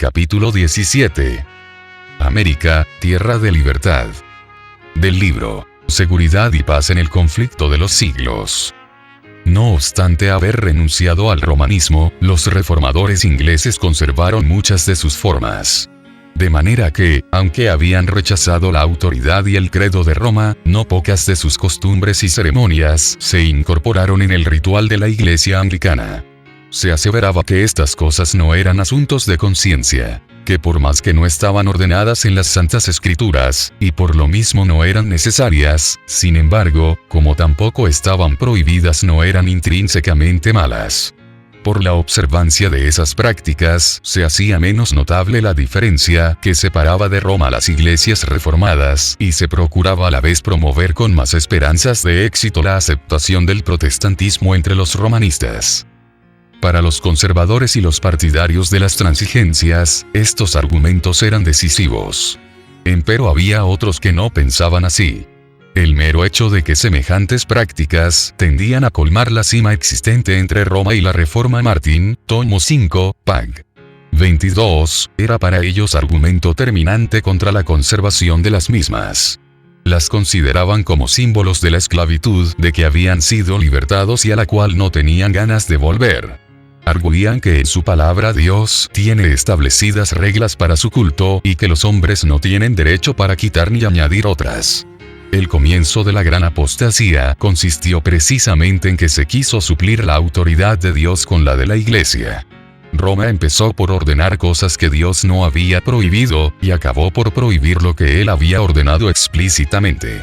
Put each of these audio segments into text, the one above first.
Capítulo 17. América, tierra de libertad. Del libro Seguridad y paz en el conflicto de los siglos. No obstante haber renunciado al romanismo, los reformadores ingleses conservaron muchas de sus formas. De manera que, aunque habían rechazado la autoridad y el credo de Roma, no pocas de sus costumbres y ceremonias se incorporaron en el ritual de la Iglesia anglicana. Se aseveraba que estas cosas no eran asuntos de conciencia, que por más que no estaban ordenadas en las Santas Escrituras, y por lo mismo no eran necesarias, sin embargo, como tampoco estaban prohibidas, no eran intrínsecamente malas. Por la observancia de esas prácticas, se hacía menos notable la diferencia que separaba de Roma las iglesias reformadas, y se procuraba a la vez promover con más esperanzas de éxito la aceptación del protestantismo entre los romanistas. Para los conservadores y los partidarios de las transigencias, estos argumentos eran decisivos. Empero había otros que no pensaban así. El mero hecho de que semejantes prácticas tendían a colmar la cima existente entre Roma y la Reforma Martín, tomo 5, pag. 22, era para ellos argumento terminante contra la conservación de las mismas. Las consideraban como símbolos de la esclavitud de que habían sido libertados y a la cual no tenían ganas de volver. Arguían que en su palabra Dios tiene establecidas reglas para su culto y que los hombres no tienen derecho para quitar ni añadir otras. El comienzo de la gran apostasía consistió precisamente en que se quiso suplir la autoridad de Dios con la de la Iglesia. Roma empezó por ordenar cosas que Dios no había prohibido, y acabó por prohibir lo que él había ordenado explícitamente.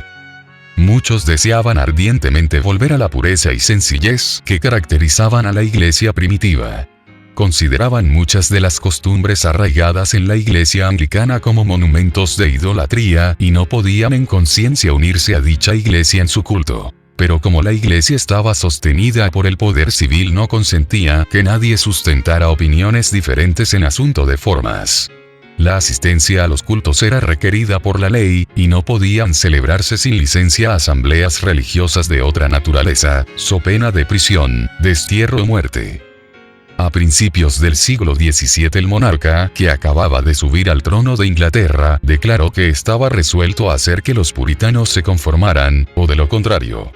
Muchos deseaban ardientemente volver a la pureza y sencillez que caracterizaban a la iglesia primitiva. Consideraban muchas de las costumbres arraigadas en la iglesia anglicana como monumentos de idolatría y no podían en conciencia unirse a dicha iglesia en su culto. Pero como la iglesia estaba sostenida por el poder civil, no consentía que nadie sustentara opiniones diferentes en asunto de formas. La asistencia a los cultos era requerida por la ley, y no podían celebrarse sin licencia asambleas religiosas de otra naturaleza, so pena de prisión, destierro o muerte. A principios del siglo XVII el monarca, que acababa de subir al trono de Inglaterra, declaró que estaba resuelto a hacer que los puritanos se conformaran, o de lo contrario,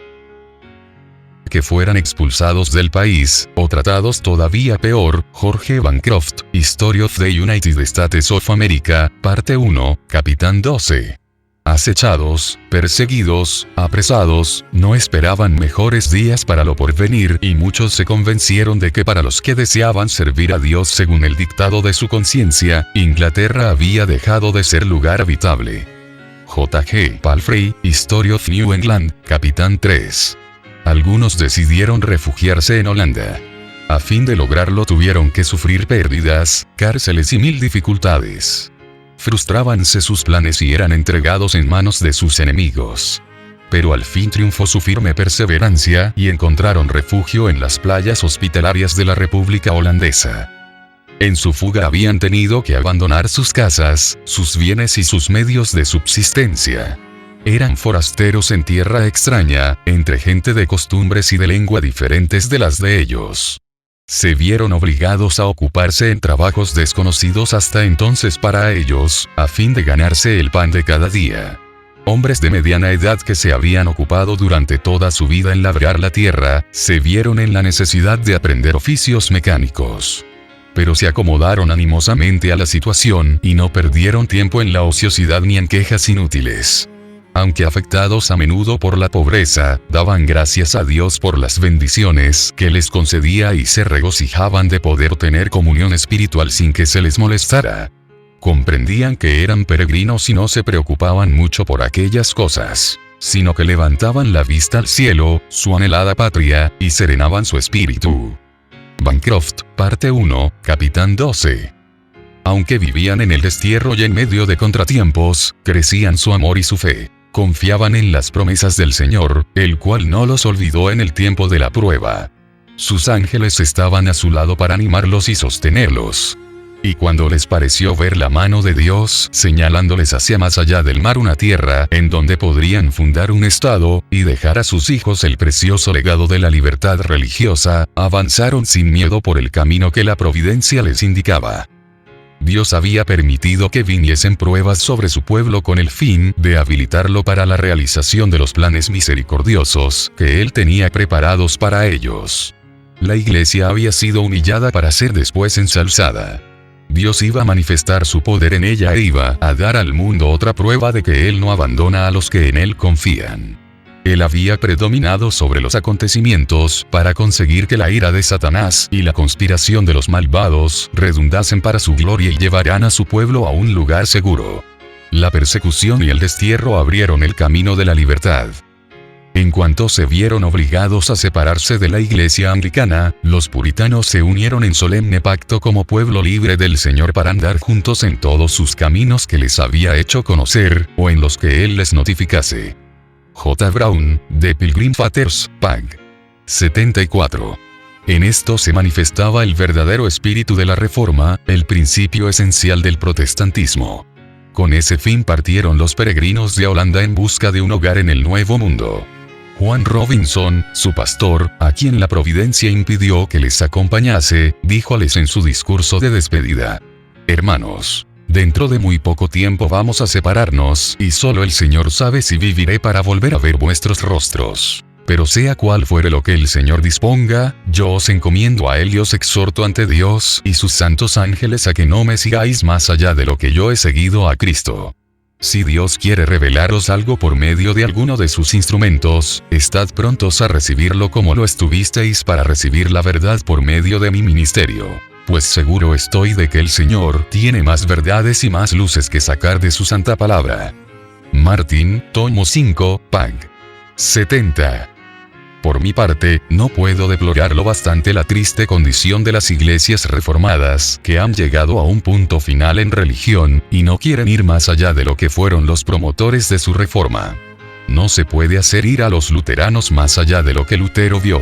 que fueran expulsados del país, o tratados todavía peor. Jorge Bancroft, History of the United States of America, parte 1, capitán 12. Acechados, perseguidos, apresados, no esperaban mejores días para lo porvenir, y muchos se convencieron de que para los que deseaban servir a Dios según el dictado de su conciencia, Inglaterra había dejado de ser lugar habitable. J.G. Palfrey, History of New England, capitán 3. Algunos decidieron refugiarse en Holanda. A fin de lograrlo tuvieron que sufrir pérdidas, cárceles y mil dificultades. Frustrábanse sus planes y eran entregados en manos de sus enemigos. Pero al fin triunfó su firme perseverancia y encontraron refugio en las playas hospitalarias de la República Holandesa. En su fuga habían tenido que abandonar sus casas, sus bienes y sus medios de subsistencia. Eran forasteros en tierra extraña, entre gente de costumbres y de lengua diferentes de las de ellos. Se vieron obligados a ocuparse en trabajos desconocidos hasta entonces para ellos, a fin de ganarse el pan de cada día. Hombres de mediana edad que se habían ocupado durante toda su vida en labrar la tierra, se vieron en la necesidad de aprender oficios mecánicos. Pero se acomodaron animosamente a la situación y no perdieron tiempo en la ociosidad ni en quejas inútiles. Aunque afectados a menudo por la pobreza, daban gracias a Dios por las bendiciones que les concedía y se regocijaban de poder tener comunión espiritual sin que se les molestara. Comprendían que eran peregrinos y no se preocupaban mucho por aquellas cosas, sino que levantaban la vista al cielo, su anhelada patria, y serenaban su espíritu. Bancroft, parte 1, capitán 12. Aunque vivían en el destierro y en medio de contratiempos, crecían su amor y su fe. Confiaban en las promesas del Señor, el cual no los olvidó en el tiempo de la prueba. Sus ángeles estaban a su lado para animarlos y sostenerlos. Y cuando les pareció ver la mano de Dios señalándoles hacia más allá del mar una tierra en donde podrían fundar un estado y dejar a sus hijos el precioso legado de la libertad religiosa, avanzaron sin miedo por el camino que la providencia les indicaba. Dios había permitido que viniesen pruebas sobre su pueblo con el fin de habilitarlo para la realización de los planes misericordiosos que Él tenía preparados para ellos. La iglesia había sido humillada para ser después ensalzada. Dios iba a manifestar su poder en ella e iba a dar al mundo otra prueba de que Él no abandona a los que en Él confían. Él había predominado sobre los acontecimientos para conseguir que la ira de Satanás y la conspiración de los malvados redundasen para su gloria y llevaran a su pueblo a un lugar seguro. La persecución y el destierro abrieron el camino de la libertad. En cuanto se vieron obligados a separarse de la iglesia anglicana, los puritanos se unieron en solemne pacto como pueblo libre del Señor para andar juntos en todos sus caminos que les había hecho conocer, o en los que Él les notificase. J. Brown, The Pilgrim Fathers, pag. 74. En esto se manifestaba el verdadero espíritu de la Reforma, el principio esencial del protestantismo. Con ese fin partieron los peregrinos de Holanda en busca de un hogar en el Nuevo Mundo. Juan Robinson, su pastor, a quien la providencia impidió que les acompañase, díjoles en su discurso de despedida: «Hermanos, dentro de muy poco tiempo vamos a separarnos, y solo el Señor sabe si viviré para volver a ver vuestros rostros. Pero sea cual fuere lo que el Señor disponga, yo os encomiendo a Él y os exhorto ante Dios y sus santos ángeles a que no me sigáis más allá de lo que yo he seguido a Cristo. Si Dios quiere revelaros algo por medio de alguno de sus instrumentos, estad prontos a recibirlo como lo estuvisteis para recibir la verdad por medio de mi ministerio. Pues seguro estoy de que el Señor tiene más verdades y más luces que sacar de su santa palabra». Martin, tomo 5, pag. 70. Por mi parte, no puedo deplorar lo bastante la triste condición de las iglesias reformadas, que han llegado a un punto final en religión, y no quieren ir más allá de lo que fueron los promotores de su reforma. No se puede hacer ir a los luteranos más allá de lo que Lutero vio.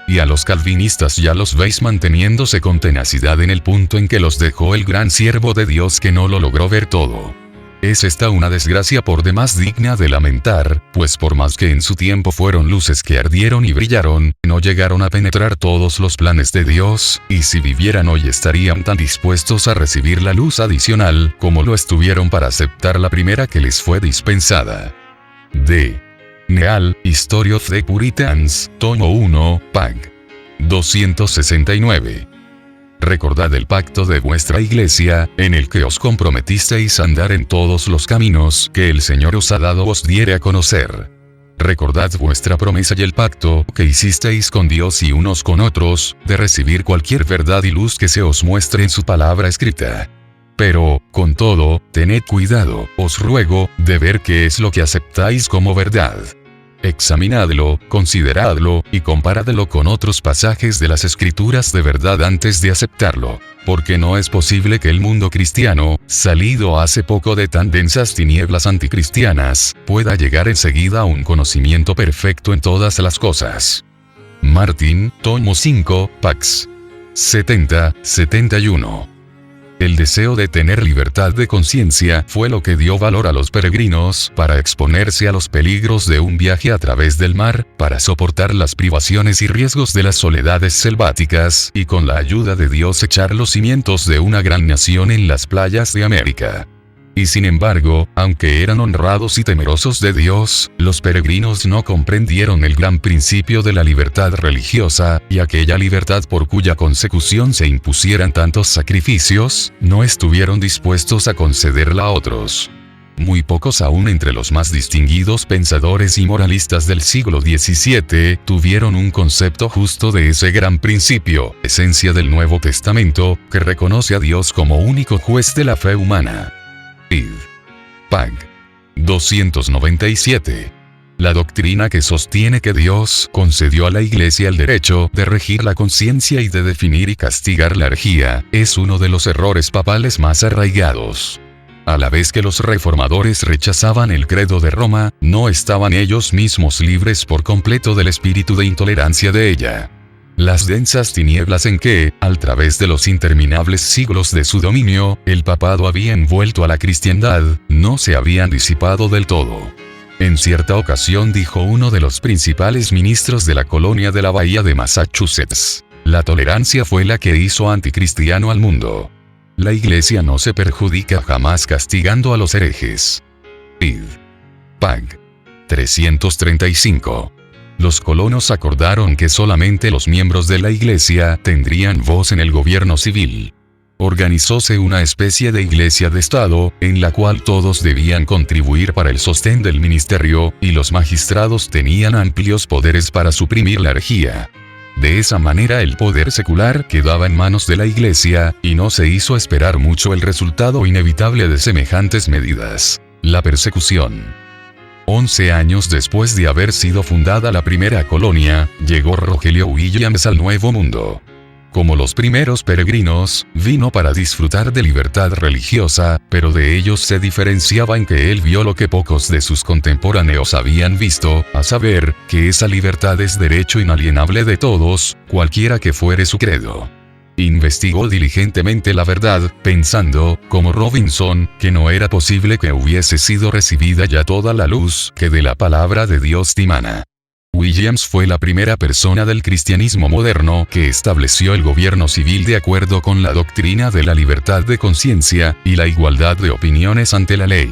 Y a los calvinistas ya los veis manteniéndose con tenacidad en el punto en que los dejó el gran siervo de Dios que no lo logró ver todo. Es esta una desgracia por demás digna de lamentar, pues por más que en su tiempo fueron luces que ardieron y brillaron, no llegaron a penetrar todos los planes de Dios, y si vivieran hoy estarían tan dispuestos a recibir la luz adicional, como lo estuvieron para aceptar la primera que les fue dispensada. D. Neal, History of the Puritans, tomo 1, pag. 269. Recordad el pacto de vuestra iglesia, en el que os comprometisteis a andar en todos los caminos que el Señor os ha dado os diere a conocer. Recordad vuestra promesa y el pacto que hicisteis con Dios y unos con otros, de recibir cualquier verdad y luz que se os muestre en su palabra escrita. Pero, con todo, tened cuidado, os ruego, de ver qué es lo que aceptáis como verdad. Examinadlo, consideradlo, y comparadlo con otros pasajes de las Escrituras de verdad antes de aceptarlo, porque no es posible que el mundo cristiano, salido hace poco de tan densas tinieblas anticristianas, pueda llegar enseguida a un conocimiento perfecto en todas las cosas. Martin, tomo 5, pax. 70-71. El deseo de tener libertad de conciencia fue lo que dio valor a los peregrinos para exponerse a los peligros de un viaje a través del mar, para soportar las privaciones y riesgos de las soledades selváticas, y con la ayuda de Dios echar los cimientos de una gran nación en las playas de América. Y sin embargo, aunque eran honrados y temerosos de Dios, los peregrinos no comprendieron el gran principio de la libertad religiosa, y aquella libertad por cuya consecución se impusieran tantos sacrificios, no estuvieron dispuestos a concederla a otros. Muy pocos aún entre los más distinguidos pensadores y moralistas del siglo XVII tuvieron un concepto justo de ese gran principio, esencia del Nuevo Testamento, que reconoce a Dios como único juez de la fe humana. Pag. 297. La doctrina que sostiene que Dios concedió a la Iglesia el derecho de regir la conciencia y de definir y castigar la herejía, es uno de los errores papales más arraigados. A la vez que los reformadores rechazaban el credo de Roma, no estaban ellos mismos libres por completo del espíritu de intolerancia de ella. Las densas tinieblas en que, al través de los interminables siglos de su dominio, el papado había envuelto a la cristiandad, no se habían disipado del todo. En cierta ocasión dijo uno de los principales ministros de la colonia de la Bahía de Massachusetts: La tolerancia fue la que hizo anticristiano al mundo. La Iglesia no se perjudica jamás castigando a los herejes. Id. Pag. 335. Los colonos acordaron que solamente los miembros de la Iglesia tendrían voz en el gobierno civil. Organizóse una especie de iglesia de Estado, en la cual todos debían contribuir para el sostén del ministerio, y los magistrados tenían amplios poderes para suprimir la herejía. De esa manera el poder secular quedaba en manos de la Iglesia, y no se hizo esperar mucho el resultado inevitable de semejantes medidas: la persecución. 11 años después de haber sido fundada la primera colonia, llegó Rogelio Williams al Nuevo Mundo. Como los primeros peregrinos, vino para disfrutar de libertad religiosa, pero de ellos se diferenciaba en que él vio lo que pocos de sus contemporáneos habían visto, a saber, que esa libertad es derecho inalienable de todos, cualquiera que fuere su credo. Investigó diligentemente la verdad, pensando, como Robinson, que no era posible que hubiese sido recibida ya toda la luz que de la palabra de Dios dimana. Williams fue la primera persona del cristianismo moderno que estableció el gobierno civil de acuerdo con la doctrina de la libertad de conciencia y la igualdad de opiniones ante la ley.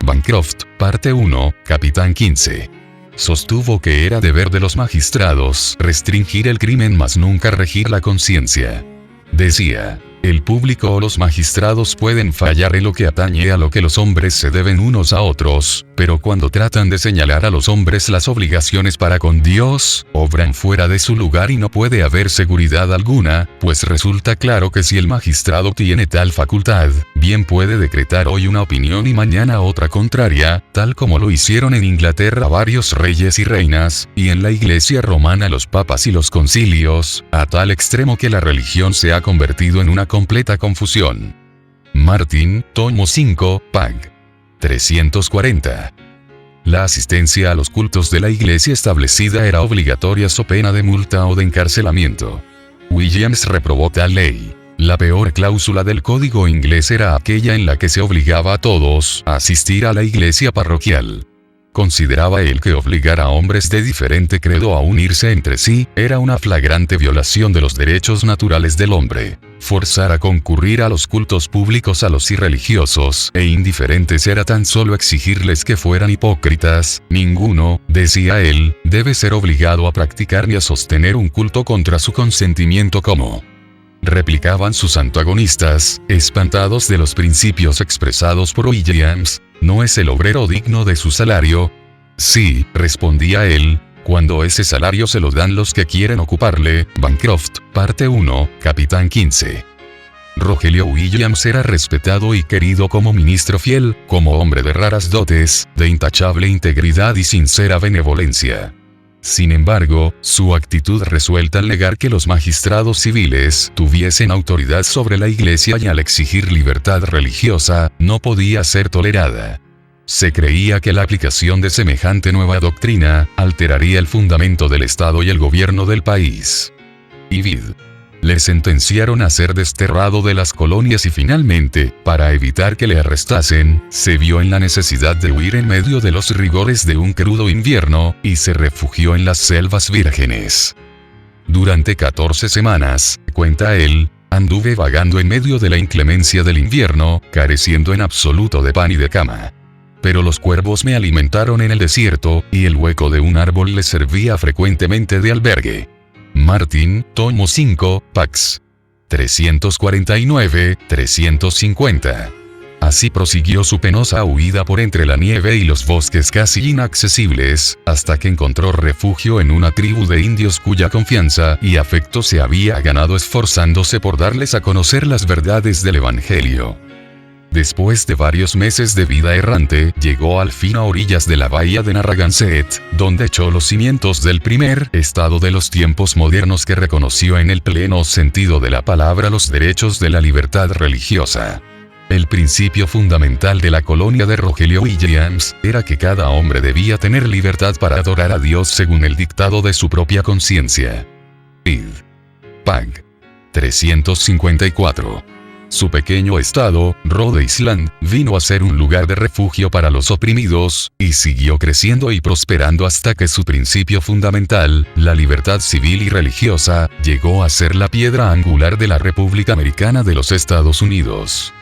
Bancroft, parte 1, capitán 15. Sostuvo que era deber de los magistrados restringir el crimen mas nunca regir la conciencia. Decía: el público o los magistrados pueden fallar en lo que atañe a lo que los hombres se deben unos a otros, pero cuando tratan de señalar a los hombres las obligaciones para con Dios, obran fuera de su lugar y no puede haber seguridad alguna, pues resulta claro que si el magistrado tiene tal facultad, bien puede decretar hoy una opinión y mañana otra contraria, tal como lo hicieron en Inglaterra varios reyes y reinas, y en la Iglesia romana los papas y los concilios, a tal extremo que la religión se ha convertido en una completa confusión. Martin, tomo 5, pag. 340. La asistencia a los cultos de la Iglesia establecida era obligatoria so pena de multa o de encarcelamiento. Williams reprobó tal ley. La peor cláusula del código inglés era aquella en la que se obligaba a todos a asistir a la iglesia parroquial. Consideraba él que obligar a hombres de diferente credo a unirse entre sí era una flagrante violación de los derechos naturales del hombre. Forzar a concurrir a los cultos públicos a los irreligiosos e indiferentes era tan solo exigirles que fueran hipócritas. Ninguno, decía él, debe ser obligado a practicar ni a sostener un culto contra su consentimiento, como replicaban sus antagonistas, espantados de los principios expresados por Williams. ¿No es el obrero digno de su salario? Sí, respondía él, cuando ese salario se lo dan los que quieren ocuparle. Bancroft, parte 1, capitán 15. Rogelio Williams era respetado y querido como ministro fiel, como hombre de raras dotes, de intachable integridad y sincera benevolencia. Sin embargo, su actitud resuelta al negar que los magistrados civiles tuviesen autoridad sobre la Iglesia y al exigir libertad religiosa, no podía ser tolerada. Se creía que la aplicación de semejante nueva doctrina alteraría el fundamento del Estado y el gobierno del país. Id. Le sentenciaron a ser desterrado de las colonias y finalmente, para evitar que le arrestasen, se vio en la necesidad de huir en medio de los rigores de un crudo invierno, y se refugió en las selvas vírgenes. Durante 14 semanas, cuenta él, anduve vagando en medio de la inclemencia del invierno, careciendo en absoluto de pan y de cama. Pero los cuervos me alimentaron en el desierto, y el hueco de un árbol les servía frecuentemente de albergue. Martin, tomo 5, pax. 349-350. Así prosiguió su penosa huida por entre la nieve y los bosques casi inaccesibles, hasta que encontró refugio en una tribu de indios cuya confianza y afecto se había ganado esforzándose por darles a conocer las verdades del Evangelio. Después de varios meses de vida errante, llegó al fin a orillas de la bahía de Narragansett, donde echó los cimientos del primer estado de los tiempos modernos que reconoció en el pleno sentido de la palabra los derechos de la libertad religiosa. El principio fundamental de la colonia de Rogelio Williams era que cada hombre debía tener libertad para adorar a Dios según el dictado de su propia conciencia. Id. Pag. 354. Su pequeño estado, Rhode Island, vino a ser un lugar de refugio para los oprimidos, y siguió creciendo y prosperando hasta que su principio fundamental, la libertad civil y religiosa, llegó a ser la piedra angular de la República Americana de los Estados Unidos.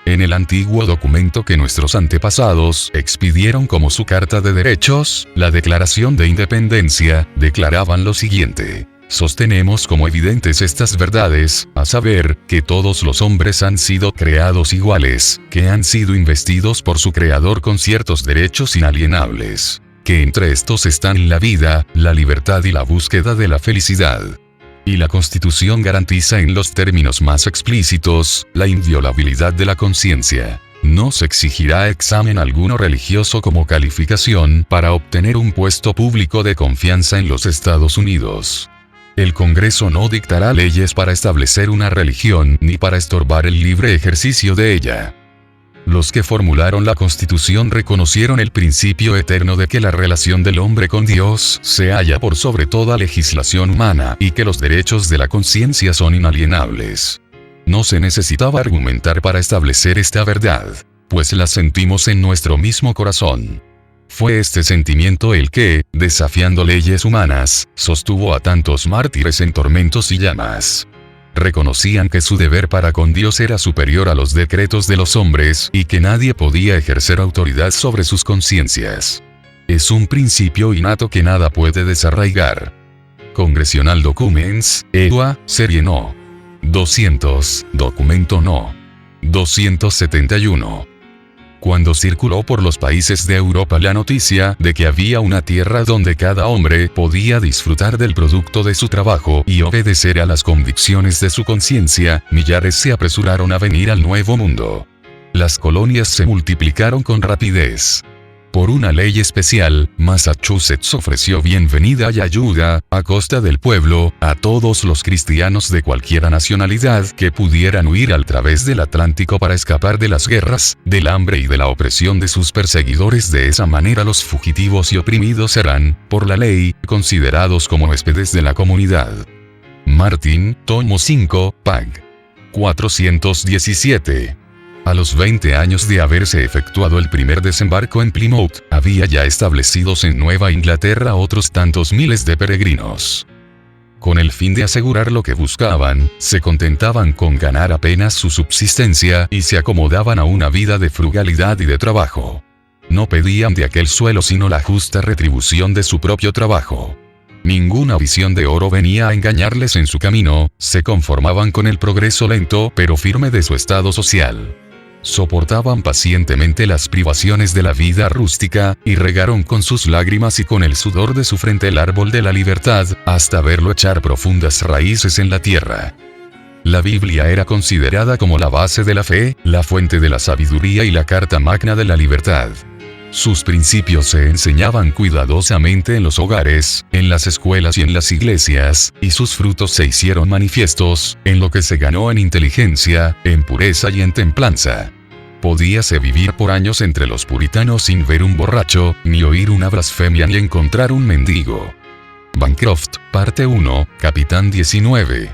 En el antiguo documento que nuestros antepasados expidieron como su Carta de Derechos, la Declaración de Independencia, declaraban lo siguiente: sostenemos como evidentes estas verdades, a saber, que todos los hombres han sido creados iguales, que han sido investidos por su Creador con ciertos derechos inalienables, que entre estos están la vida, la libertad y la búsqueda de la felicidad. Y la Constitución garantiza en los términos más explícitos, la inviolabilidad de la conciencia. No se exigirá examen alguno religioso como calificación para obtener un puesto público de confianza en los Estados Unidos. El Congreso no dictará leyes para establecer una religión ni para estorbar el libre ejercicio de ella. Los que formularon la Constitución reconocieron el principio eterno de que la relación del hombre con Dios se halla por sobre toda legislación humana y que los derechos de la conciencia son inalienables. No se necesitaba argumentar para establecer esta verdad, pues la sentimos en nuestro mismo corazón. Fue este sentimiento el que, desafiando leyes humanas, sostuvo a tantos mártires en tormentos y llamas. Reconocían que su deber para con Dios era superior a los decretos de los hombres y que nadie podía ejercer autoridad sobre sus conciencias. Es un principio innato que nada puede desarraigar. Congressional Documents, EUA, Serie No. 200, Documento No. 271. Cuando circuló por los países de Europa la noticia de que había una tierra donde cada hombre podía disfrutar del producto de su trabajo y obedecer a las convicciones de su conciencia, millares se apresuraron a venir al Nuevo Mundo. Las colonias se multiplicaron con rapidez. Por una ley especial, Massachusetts ofreció bienvenida y ayuda, a costa del pueblo, a todos los cristianos de cualquier nacionalidad que pudieran huir al través del Atlántico para escapar de las guerras, del hambre y de la opresión de sus perseguidores. De esa manera los fugitivos y oprimidos eran, por la ley, considerados como huéspedes de la comunidad. Martin, tomo 5, pag. 417. A los 20 años de haberse efectuado el primer desembarco en Plymouth, había ya establecidos en Nueva Inglaterra otros tantos miles de peregrinos. Con el fin de asegurar lo que buscaban, se contentaban con ganar apenas su subsistencia y se acomodaban a una vida de frugalidad y de trabajo. No pedían de aquel suelo sino la justa retribución de su propio trabajo. Ninguna visión de oro venía a engañarles en su camino, se conformaban con el progreso lento pero firme de su estado social. Soportaban pacientemente las privaciones de la vida rústica, y regaron con sus lágrimas y con el sudor de su frente el árbol de la libertad, hasta verlo echar profundas raíces en la tierra. La Biblia era considerada como la base de la fe, la fuente de la sabiduría y la carta magna de la libertad. Sus principios se enseñaban cuidadosamente en los hogares, en las escuelas y en las iglesias, y sus frutos se hicieron manifiestos, en lo que se ganó en inteligencia, en pureza y en templanza. Podíase vivir por años entre los puritanos sin ver un borracho, ni oír una blasfemia ni encontrar un mendigo. Bancroft, parte 1, capitán 19.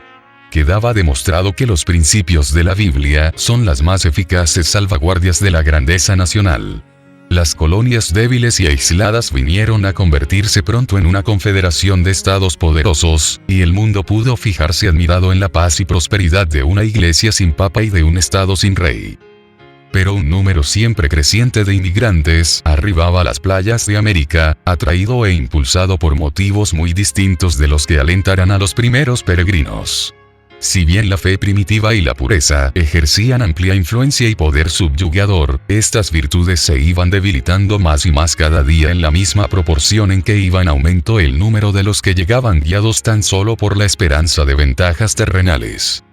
Quedaba demostrado que los principios de la Biblia son las más eficaces salvaguardias de la grandeza nacional. Las colonias débiles y aisladas vinieron a convertirse pronto en una confederación de estados poderosos, y el mundo pudo fijarse admirado en la paz y prosperidad de una iglesia sin papa y de un estado sin rey. Pero un número siempre creciente de inmigrantes arribaba a las playas de América, atraído e impulsado por motivos muy distintos de los que alentaran a los primeros peregrinos. Si bien la fe primitiva y la pureza ejercían amplia influencia y poder subyugador, estas virtudes se iban debilitando más y más cada día en la misma proporción en que iba en aumento el número de los que llegaban guiados tan solo por la esperanza de ventajas terrenales.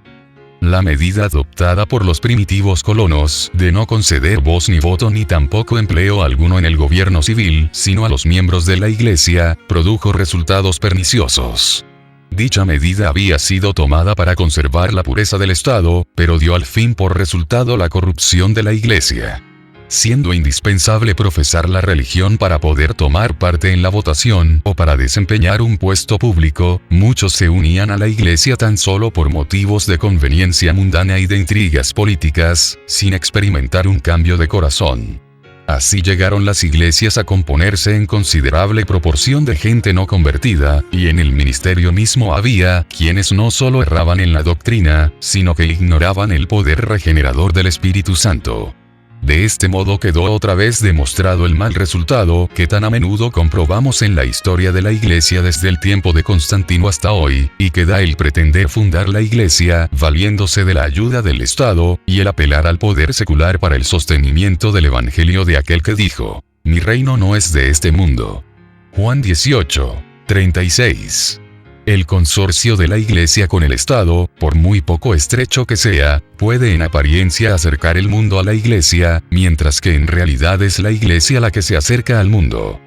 La medida adoptada por los primitivos colonos, de no conceder voz ni voto ni tampoco empleo alguno en el gobierno civil, sino a los miembros de la Iglesia, produjo resultados perniciosos. Dicha medida había sido tomada para conservar la pureza del Estado, pero dio al fin por resultado la corrupción de la Iglesia. siendo indispensable profesar la religión para poder tomar parte en la votación o para desempeñar un puesto público, muchos se unían a la iglesia tan solo por motivos de conveniencia mundana y de intrigas políticas, sin experimentar un cambio de corazón. Así llegaron las iglesias a componerse en considerable proporción de gente no convertida, y en el ministerio mismo había quienes no solo erraban en la doctrina, sino que ignoraban el poder regenerador del Espíritu Santo. De este modo quedó otra vez demostrado el mal resultado que tan a menudo comprobamos en la historia de la Iglesia desde el tiempo de Constantino hasta hoy, y que da el pretender fundar la Iglesia valiéndose de la ayuda del Estado, y el apelar al poder secular para el sostenimiento del Evangelio de aquel que dijo: «Mi reino no es de este mundo». Juan 18:36. El consorcio de la Iglesia con el Estado, por muy poco estrecho que sea, puede en apariencia acercar el mundo a la Iglesia, mientras que en realidad es la Iglesia la que se acerca al mundo.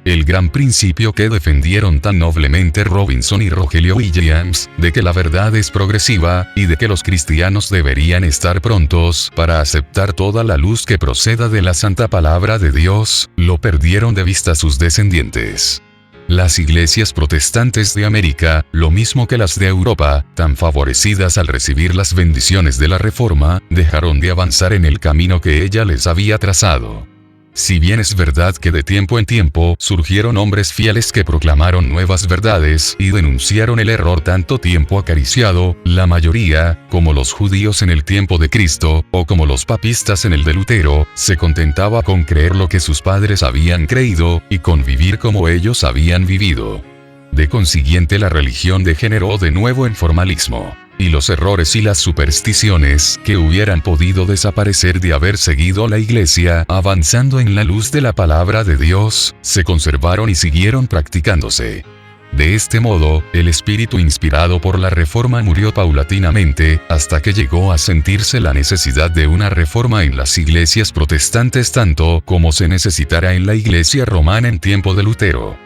El gran principio que defendieron tan noblemente Robinson y Rogelio Williams, de que la verdad es progresiva, y de que los cristianos deberían estar prontos para aceptar toda la luz que proceda de la santa palabra de Dios, lo perdieron de vista sus descendientes. Las iglesias protestantes de América, lo mismo que las de Europa, tan favorecidas al recibir las bendiciones de la Reforma, dejaron de avanzar en el camino que ella les había trazado. Si bien es verdad que de tiempo en tiempo surgieron hombres fieles que proclamaron nuevas verdades y denunciaron el error tanto tiempo acariciado, la mayoría, como los judíos en el tiempo de Cristo, o como los papistas en el de Lutero, se contentaba con creer lo que sus padres habían creído, y con vivir como ellos habían vivido. De consiguiente la religión degeneró de nuevo en formalismo. Y los errores y las supersticiones que hubieran podido desaparecer de haber seguido la Iglesia avanzando en la luz de la palabra de Dios, se conservaron y siguieron practicándose. De este modo, el espíritu inspirado por la Reforma murió paulatinamente, hasta que llegó a sentirse la necesidad de una reforma en las iglesias protestantes tanto como se necesitara en la Iglesia romana en tiempo de Lutero.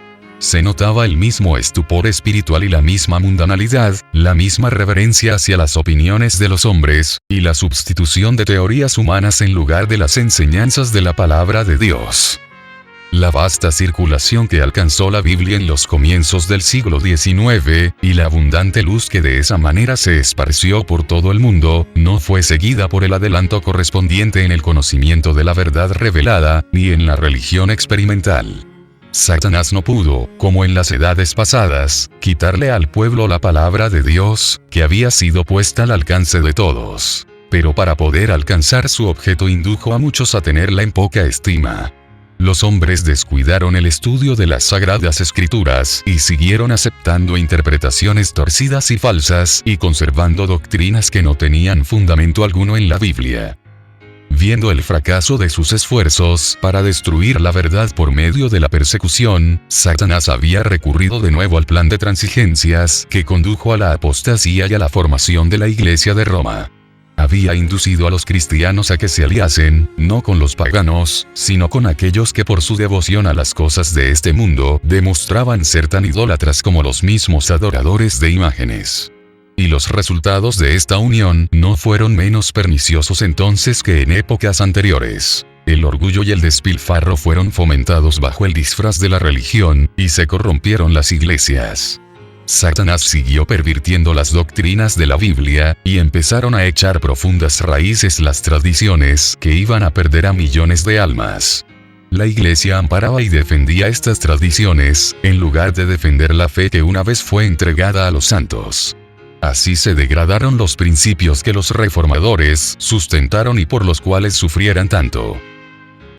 Se notaba el mismo estupor espiritual y la misma mundanalidad, la misma reverencia hacia las opiniones de los hombres, y la substitución de teorías humanas en lugar de las enseñanzas de la palabra de Dios. La vasta circulación que alcanzó la Biblia en los comienzos del siglo XIX, y la abundante luz que de esa manera se esparció por todo el mundo, no fue seguida por el adelanto correspondiente en el conocimiento de la verdad revelada, ni en la religión experimental. Satanás no pudo, como en las edades pasadas, quitarle al pueblo la palabra de Dios, que había sido puesta al alcance de todos. Pero para poder alcanzar su objeto indujo a muchos a tenerla en poca estima. Los hombres descuidaron el estudio de las sagradas escrituras y siguieron aceptando interpretaciones torcidas y falsas y conservando doctrinas que no tenían fundamento alguno en la Biblia. Viendo el fracaso de sus esfuerzos para destruir la verdad por medio de la persecución, Satanás había recurrido de nuevo al plan de transigencias que condujo a la apostasía y a la formación de la Iglesia de Roma. Había inducido a los cristianos a que se aliasen, no con los paganos, sino con aquellos que por su devoción a las cosas de este mundo demostraban ser tan idólatras como los mismos adoradores de imágenes. Y los resultados de esta unión no fueron menos perniciosos entonces que en épocas anteriores. El orgullo y el despilfarro fueron fomentados bajo el disfraz de la religión, y se corrompieron las iglesias. Satanás siguió pervirtiendo las doctrinas de la Biblia, y empezaron a echar profundas raíces las tradiciones que iban a perder a millones de almas. La Iglesia amparaba y defendía estas tradiciones, en lugar de defender la fe que una vez fue entregada a los santos. Así se degradaron los principios que los reformadores sustentaron y por los cuales sufrieran tanto.